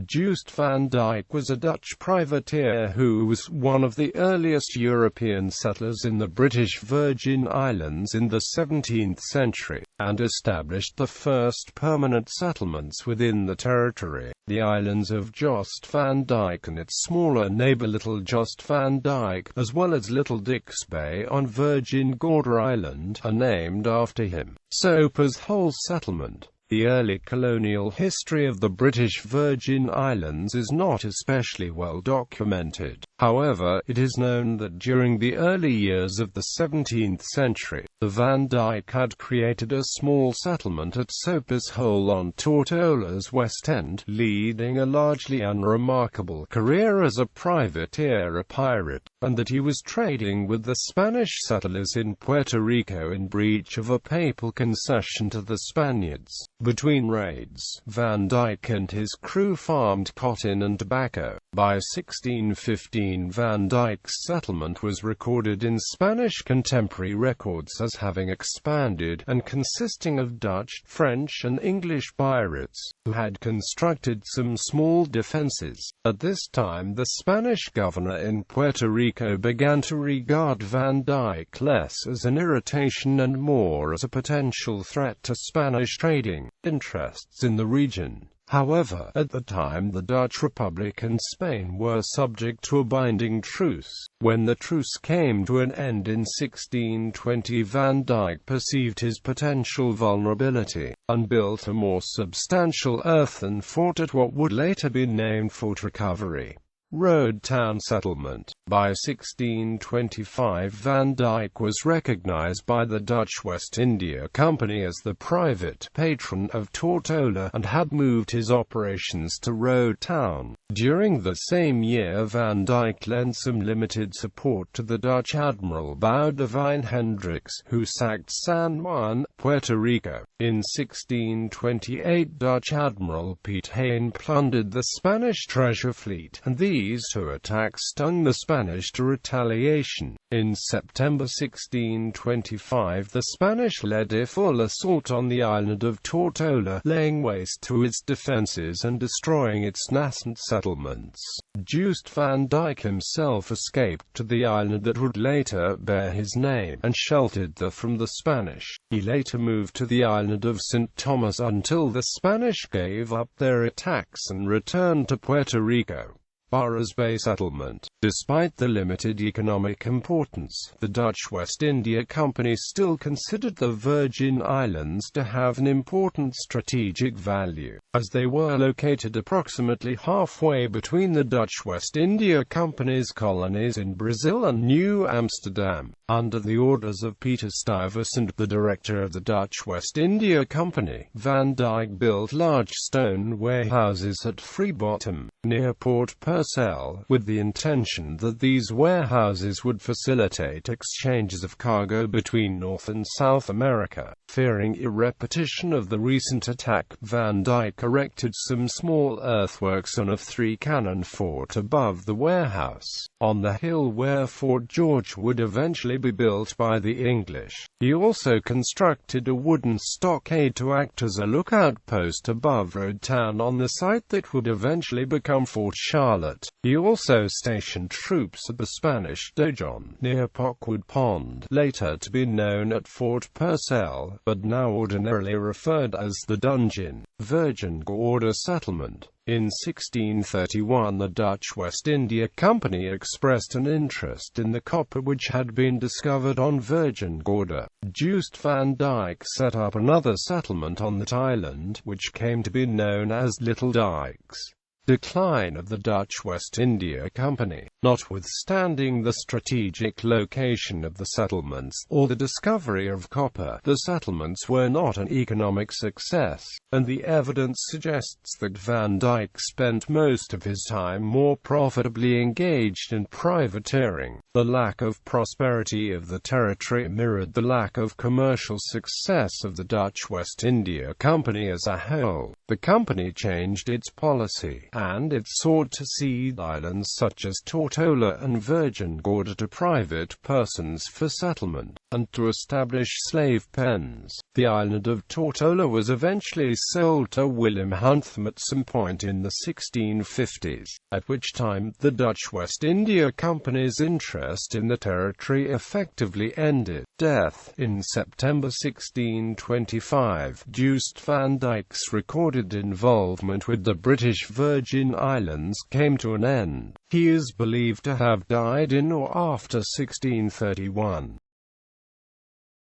Joost van Dyke was a Dutch privateer who was one of the earliest European settlers in the British Virgin Islands in the 17th century, and established the first permanent settlements within the territory. The islands of Jost van Dyke and its smaller neighbour Little Jost Van Dyke, as well as Little Dix Bay on Virgin Gorda Island, are named after him. Soper's whole settlement. The early colonial history of the British Virgin Islands is not especially well documented. However, it is known that during the early years of the 17th century, the Van Dyke had created a small settlement at Soper's Hole on Tortola's west end, leading a largely unremarkable career as a privateer, a pirate, and that he was trading with the Spanish settlers in Puerto Rico in breach of a papal concession to the Spaniards. Between raids, Van Dyke and his crew farmed cotton and tobacco. By 1615, Van Dyke's settlement was recorded in Spanish contemporary records as having expanded, and consisting of Dutch, French and English pirates, who had constructed some small defenses. At this time the Spanish governor in Puerto Rico began to regard Van Dyke less as an irritation and more as a potential threat to Spanish trading interests in the region. However, at the time the Dutch Republic and Spain were subject to a binding truce. When the truce came to an end in 1620, Van Dyke perceived his potential vulnerability, and built a more substantial earthen fort at what would later be named Fort Recovery Road Town Settlement. By 1625, Van Dyke was recognized by the Dutch West India Company as the private patron of Tortola, and had moved his operations to Road Town. During the same year, Van Dyke lent some limited support to the Dutch Admiral Boudewijn Hendricks, who sacked San Juan, Puerto Rico. In 1628, Dutch Admiral Piet Hein plundered the Spanish treasure fleet, and these two attacks stung the Spanish to retaliation. In September 1625, the Spanish led a full assault on the island of Tortola, laying waste to its defences and destroying its nascent settlements. Joost van Dyke himself escaped to the island that would later bear his name, and sheltered there from the Spanish. He later moved to the island of St. Thomas until the Spanish gave up their attacks and returned to Puerto Rico. Barras Bay Settlement. Despite the limited economic importance, the Dutch West India Company still considered the Virgin Islands to have an important strategic value, as they were located approximately halfway between the Dutch West India Company's colonies in Brazil and New Amsterdam. Under the orders of Peter Stuyvesant, the director of the Dutch West India Company, Van Dyke built large stone warehouses at Freebottom, near Port Purcell, with the intention that these warehouses would facilitate exchanges of cargo between North and South America. Fearing a repetition of the recent attack, Van Dyke erected some small earthworks on a 3-cannon fort above the warehouse, on the hill where Fort George would eventually be built by the English. He also constructed a wooden stockade to act as a lookout post above Road Town on the site that would eventually become Fort Charlotte. He also stationed troops at the Spanish Donjon, near Pockwood Pond, later to be known as Fort Purcell, but now ordinarily referred as the Dungeon. Virgin Gorda Settlement. In 1631, the Dutch West India Company expressed an interest in the copper which had been discovered on Virgin Gorda. Joost van Dyke set up another settlement on that island, which came to be known as Little Dix. Decline of the Dutch West India Company. Notwithstanding the strategic location of the settlements, or the discovery of copper, the settlements were not an economic success, and the evidence suggests that Van Dyke spent most of his time more profitably engaged in privateering. The lack of prosperity of the territory mirrored the lack of commercial success of the Dutch West India Company as a whole. The company changed its policy, and it sought to cede islands such as Tortola Tortola and Virgin Gorda to private persons for settlement, and to establish slave pens. The island of Tortola was eventually sold to William Huntham at some point in the 1650s, at which time the Dutch West India Company's interest in the territory effectively ended. Death. In September 1625, Joost van Dyk's recorded involvement with the British Virgin Islands came to an end. He is believed to have died in or after 1631.